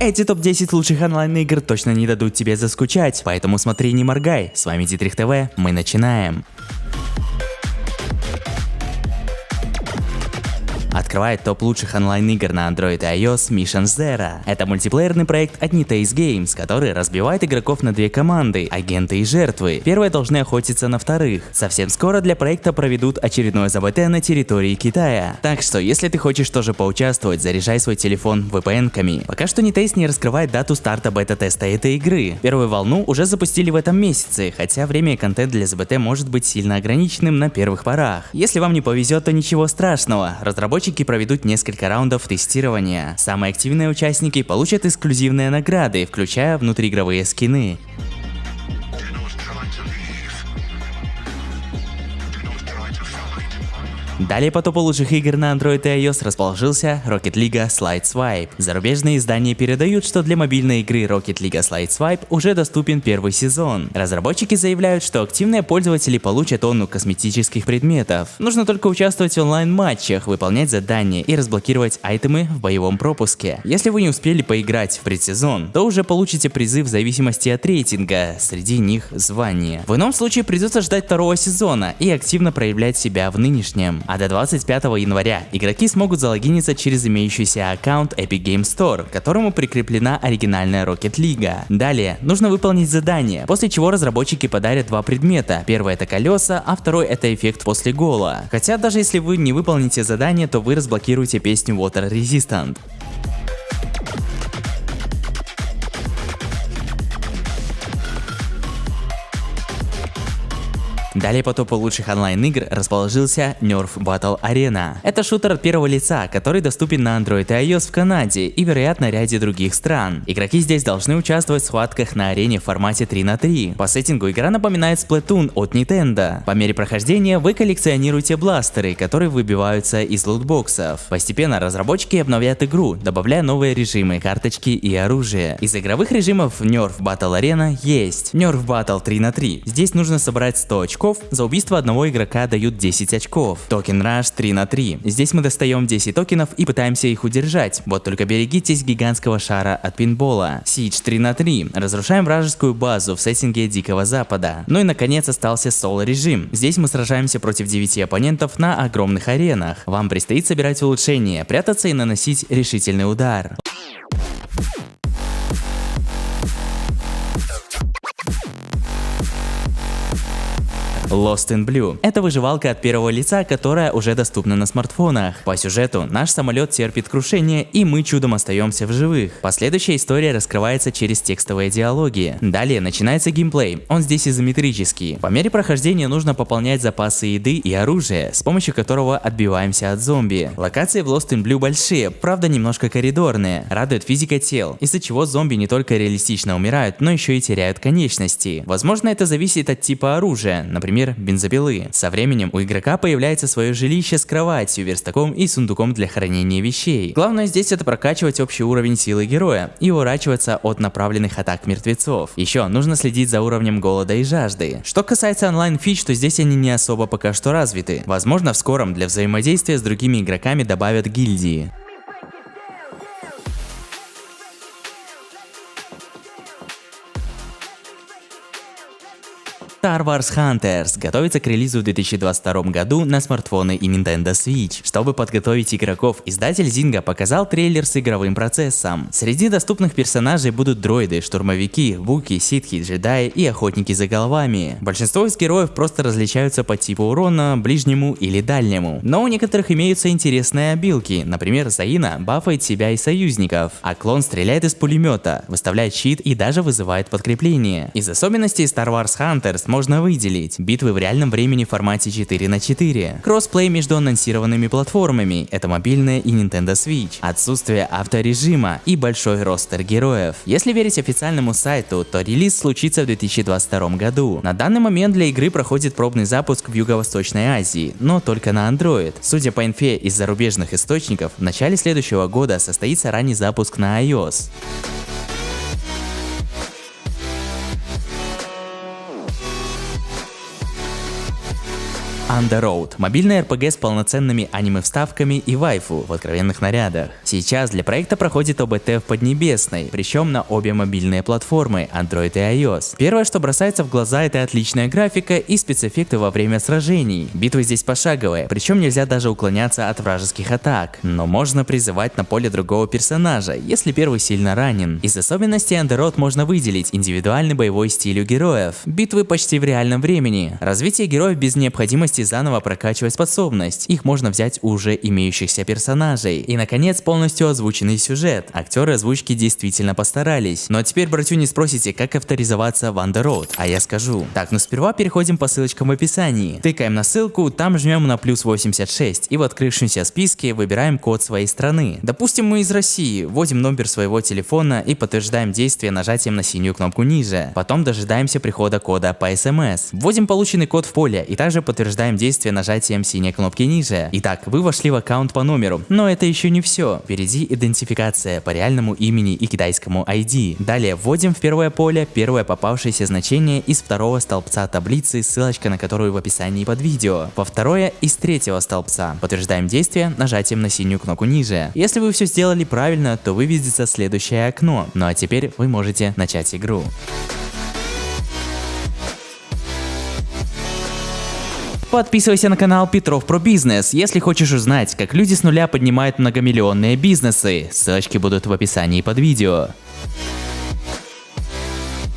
Эти топ-10 лучших онлайн-игр точно не дадут тебе заскучать, поэтому смотри, не моргай. С вами Дитрих ТВ, мы начинаем. Открывает топ лучших онлайн-игр на Android и iOS Mission Zero. Это мультиплеерный проект от NetEase Games, который разбивает игроков на две команды – агенты и жертвы. Первые должны охотиться на вторых. Совсем скоро для проекта проведут очередное ЗБТ на территории Китая. Так что, если ты хочешь тоже поучаствовать, заряжай свой телефон VPN-ками. Пока что NetEase не раскрывает дату старта бета-теста этой игры. Первую волну уже запустили в этом месяце, хотя время и контент для ЗБТ может быть сильно ограниченным на первых порах. Если вам не повезет, то ничего страшного. Разработчики проведут несколько раундов тестирования. Самые активные участники получат эксклюзивные награды, включая внутриигровые скины. Далее по топу лучших игр на Android и iOS расположился Rocket League Slide Swipe. Зарубежные издания передают, что для мобильной игры Rocket League Slide Swipe уже доступен первый сезон. Разработчики заявляют, что активные пользователи получат тонну косметических предметов. Нужно только участвовать в онлайн-матчах, выполнять задания и разблокировать айтемы в боевом пропуске. Если вы не успели поиграть в предсезон, то уже получите призы в зависимости от рейтинга, среди них звание. В ином случае придется ждать второго сезона и активно проявлять себя в нынешнем. А до 25 января игроки смогут залогиниться через имеющийся аккаунт Epic Games Store, к которому прикреплена оригинальная Rocket League. Далее нужно выполнить задание, после чего разработчики подарят два предмета. Первый это колеса, а второй это эффект после гола. Хотя даже если вы не выполните задание, то вы разблокируете песню Water Resistant. Далее по топу лучших онлайн-игр расположился Nerf Battle Arena. Это шутер от первого лица, который доступен на Android и iOS в Канаде и, вероятно, ряде других стран. Игроки здесь должны участвовать в схватках на арене в формате 3 на 3. По сеттингу игра напоминает Splatoon от Nintendo. По мере прохождения вы коллекционируете бластеры, которые выбиваются из лутбоксов. Постепенно разработчики обновляют игру, добавляя новые режимы, карточки и оружие. Из игровых режимов в Nerf Battle Arena есть Nerf Battle 3 на 3. Здесь нужно собрать 100 очков. За убийство одного игрока дают 10 очков. Токен Rush 3 на 3. Здесь мы достаем 10 токенов и пытаемся их удержать. Вот только берегитесь гигантского шара от пинбола. Siege 3 на 3. Разрушаем вражескую базу в сеттинге Дикого Запада. Ну и наконец остался соло режим. Здесь мы сражаемся против 9 оппонентов на огромных аренах. Вам предстоит собирать улучшения, прятаться и наносить решительный удар. Lost in Blue. Это выживалка от первого лица, которая уже доступна на смартфонах. По сюжету наш самолет терпит крушение, и мы чудом остаемся в живых. Последующая история раскрывается через текстовые диалоги. Далее начинается геймплей. Он здесь изометрический. По мере прохождения нужно пополнять запасы еды и оружия, с помощью которого отбиваемся от зомби. Локации в Lost in Blue большие, правда немножко коридорные. Радует физика тел, из-за чего зомби не только реалистично умирают, но еще и теряют конечности. Возможно, это зависит от типа оружия, например, бензопилы. Со временем у игрока появляется свое жилище с кроватью, верстаком и сундуком для хранения вещей. Главное здесь это прокачивать общий уровень силы героя и уворачиваться от направленных атак мертвецов. Еще нужно следить за уровнем голода и жажды. Что касается онлайн-фич, то здесь они не особо пока что развиты. Возможно, в скором для взаимодействия с другими игроками добавят гильдии. Star Wars Hunters готовится к релизу в 2022 году на смартфоны и Nintendo Switch. Чтобы подготовить игроков, издатель Zynga показал трейлер с игровым процессом. Среди доступных персонажей будут дроиды, штурмовики, вуки, ситхи, джедаи и охотники за головами. Большинство из героев просто различаются по типу урона, ближнему или дальнему. Но у некоторых имеются интересные обилки. Например, Заина бафает себя и союзников, а клон стреляет из пулемета, выставляет щит и даже вызывает подкрепление. Из особенностей Star Wars Hunters можно выделить битвы в реальном времени в формате 4 на 4, кроссплей между анонсированными платформами, это мобильная и Nintendo Switch, отсутствие авторежима и большой ростер героев. Если верить официальному сайту, то релиз случится в 2022 году. На данный момент для игры проходит пробный запуск в Юго-Восточной Азии, но только на Android. Судя по инфе из зарубежных источников, в начале следующего года состоится ранний запуск на iOS. Underroad. Мобильная RPG с полноценными аниме-вставками и вайфу в откровенных нарядах. Сейчас для проекта проходит ОБТ в Поднебесной, причем на обе мобильные платформы Android и iOS. Первое, что бросается в глаза, это отличная графика и спецэффекты во время сражений. Битвы здесь пошаговые, причем нельзя даже уклоняться от вражеских атак. Но можно призывать на поле другого персонажа, если первый сильно ранен. Из особенностей Underroad можно выделить индивидуальный боевой стиль у героев, битвы почти в реальном времени, развитие героев без необходимости заново прокачивать способность, их можно взять у уже имеющихся персонажей. И наконец, полностью озвученный сюжет. Актеры озвучки действительно постарались. Но теперь, братюни, спросите, как авторизоваться в Underroad, а я скажу. Так, ну сперва переходим по ссылочкам в описании. Тыкаем на ссылку, там жмем на плюс 86 и в открывшемся списке выбираем код своей страны. Допустим, мы из России, вводим номер своего телефона и подтверждаем действие нажатием на синюю кнопку ниже. Потом дожидаемся прихода кода по SMS. Вводим полученный код в поле и также подтверждаем действие нажатием синей кнопки ниже. Итак, вы вошли в аккаунт по номеру, но это еще не все. Впереди идентификация по реальному имени и китайскому ID. Далее вводим в первое поле первое попавшееся значение из второго столбца таблицы, ссылочка на которую в описании под видео. Во второе из третьего столбца. Подтверждаем действие нажатием на синюю кнопку ниже. Если вы все сделали правильно, то выведется следующее окно. Ну а теперь вы можете начать игру. Подписывайся на канал Петров про бизнес, если хочешь узнать, как люди с нуля поднимают многомиллионные бизнесы. Ссылочки будут в описании под видео.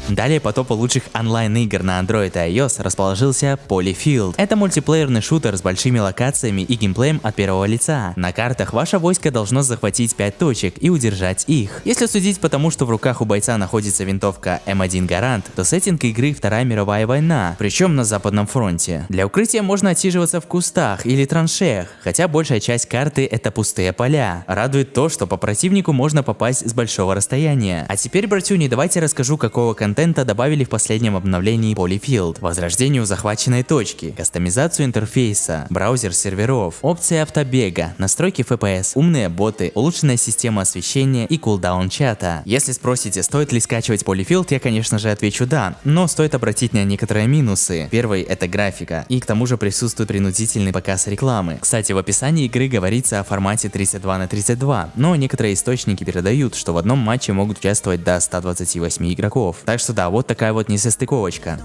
Далее по топу лучших онлайн-игр на Android и iOS расположился Polyfield. Это мультиплеерный шутер с большими локациями и геймплеем от первого лица. На картах ваше войско должно захватить 5 точек и удержать их. Если судить по тому, что в руках у бойца находится винтовка М1 Гарант, то сеттинг игры Вторая мировая война, причем на Западном фронте. Для укрытия можно отсиживаться в кустах или траншеях, хотя большая часть карты это пустые поля. Радует то, что по противнику можно попасть с большого расстояния. А теперь, братюни, давайте расскажу, какого контента добавили в последнем обновлении Polyfield. Возрождению захваченной точки, кастомизацию интерфейса, браузер серверов, опции автобега, настройки FPS, умные боты, улучшенная система освещения и кулдаун чата. Если спросите, стоит ли скачивать Polyfield, я, конечно же, отвечу да, но стоит обратить на некоторые минусы. Первый — это графика, и к тому же присутствует принудительный показ рекламы. Кстати, в описании игры говорится о формате 32×32, но некоторые источники передают, что в одном матче могут участвовать до 128 игроков. Так что да, вот такая вот несостыковочка.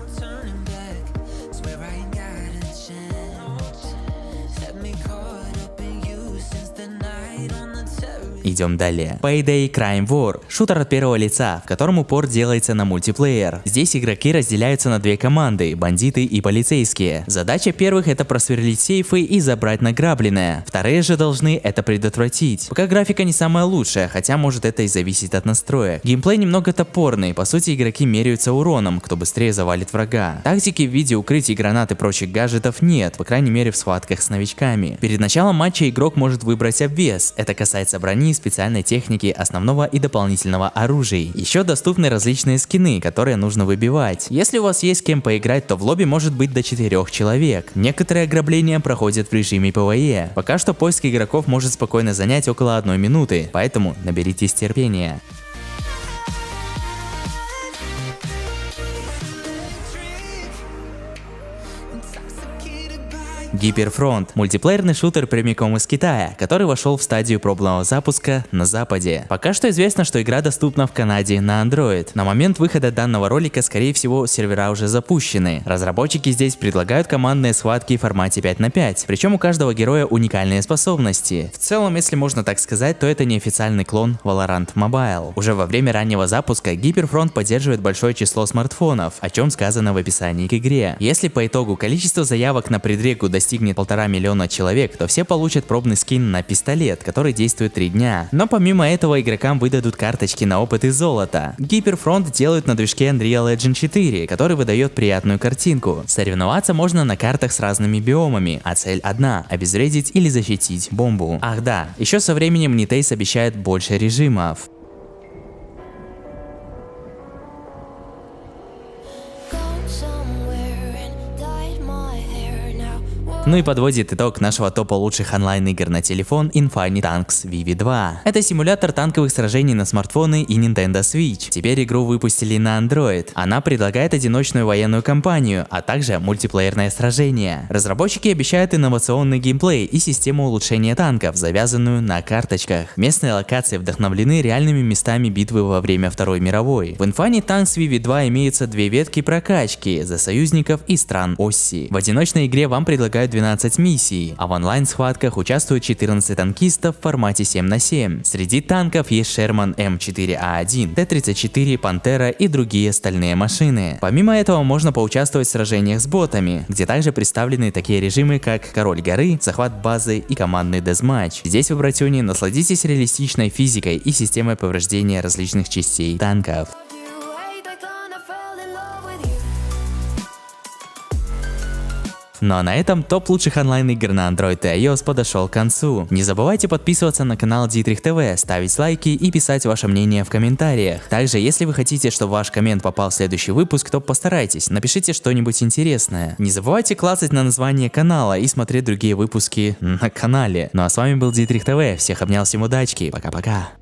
Идем далее. Payday Crime War. Шутер от первого лица, в котором упор делается на мультиплеер. Здесь игроки разделяются на две команды – бандиты и полицейские. Задача первых – это просверлить сейфы и забрать награбленное. Вторые же должны это предотвратить. Пока графика не самая лучшая, хотя может это и зависеть от настроек. Геймплей немного топорный, по сути игроки меряются уроном, кто быстрее завалит врага. Тактики в виде укрытий, гранат и прочих гаджетов нет, по крайней мере в схватках с новичками. Перед началом матча игрок может выбрать обвес. Это касается брони, специальной техники, основного и дополнительного оружия. Еще доступны различные скины, которые нужно выбивать. Если у вас есть с кем поиграть, то в лобби может быть до 4 человек. Некоторые ограбления проходят в режиме PvE. Пока что поиск игроков может спокойно занять около 1 минуты, поэтому наберитесь терпения. Гиперфронт – мультиплеерный шутер прямиком из Китая, который вошел в стадию пробного запуска на Западе. Пока что известно, что игра доступна в Канаде на Android. На момент выхода данного ролика, скорее всего, сервера уже запущены. Разработчики здесь предлагают командные схватки в формате 5 на 5, причем у каждого героя уникальные способности. В целом, если можно так сказать, то это неофициальный клон Valorant Mobile. Уже во время раннего запуска Гиперфронт поддерживает большое число смартфонов, о чем сказано в описании к игре. Если по итогу количество заявок на предрегу достигнет 1,5 миллиона человек, то все получат пробный скин на пистолет, который действует 3 дня. Но помимо этого игрокам выдадут карточки на опыт и золото. Гиперфронт делают на движке Unreal Engine 4, который выдает приятную картинку. Соревноваться можно на картах с разными биомами, а цель одна – обезвредить или защитить бомбу. Ах да, еще со временем Niteiz обещает больше режимов. Ну и подводит итог нашего топа лучших онлайн-игр на телефон Infinite Tanks VV2. Это симулятор танковых сражений на смартфоны и Nintendo Switch. Теперь игру выпустили на Android. Она предлагает одиночную военную кампанию, а также мультиплеерное сражение. Разработчики обещают инновационный геймплей и систему улучшения танков, завязанную на карточках. Местные локации вдохновлены реальными местами битвы во время Второй мировой. В Infinite Tanks VV2 имеются две ветки прокачки за союзников и стран оси. В одиночной игре вам предлагают 12 миссий, а в онлайн-схватках участвуют 14 танкистов в формате 7 на 7. Среди танков есть Sherman М4А1, Т-34, Пантера и другие стальные машины. Помимо этого можно поучаствовать в сражениях с ботами, где также представлены такие режимы, как Король горы, захват базы и командный дезматч. Здесь в Братюне насладитесь реалистичной физикой и системой повреждения различных частей танков. Ну а на этом топ лучших онлайн-игр на Android и iOS подошел к концу. Не забывайте подписываться на канал Дитрих ТВ, ставить лайки и писать ваше мнение в комментариях. Также, если вы хотите, чтобы ваш коммент попал в следующий выпуск, то постарайтесь, напишите что-нибудь интересное. Не забывайте клацать на название канала и смотреть другие выпуски на канале. Ну а с вами был Дитрих ТВ, всех обнял, всем удачки, пока-пока.